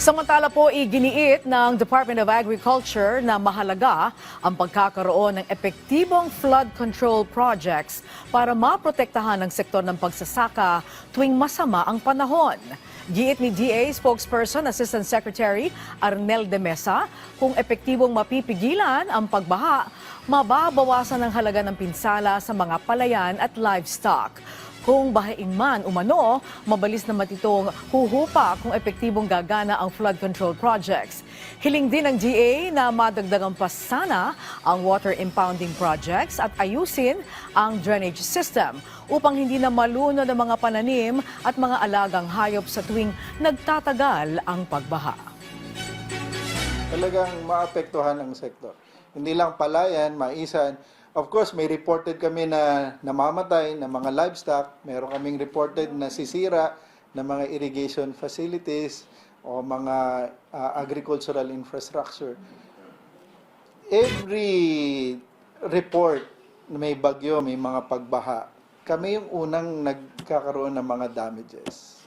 Samantala po, iginiit ng Department of Agriculture na mahalaga ang pagkakaroon ng epektibong flood control projects para maprotektahan ang sektor ng pagsasaka tuwing masama ang panahon. Giit ni DA spokesperson Assistant Secretary Arnel de Mesa, kung epektibong mapipigilan ang pagbaha, mababawasan ang halaga ng pinsala sa mga palayan at livestock. Kung bahain man umano, mabalis naman itong huhupa kung epektibong gagana ang flood control projects. Hiling din ng DA na madagdagan pa sana ang water impounding projects at ayusin ang drainage system upang hindi na malunod ang mga pananim at mga alagang hayop sa tuwing nagtatagal ang pagbaha. Talagang maapektuhan ang sektor. Hindi lang palayan, maisan. Of course, may reported kami na namamatay na mga livestock. Meron kaming reported na sisira na mga irrigation facilities o mga agricultural infrastructure. Every report na may bagyo, may mga pagbaha, kami yung unang nagkakaroon ng mga damages.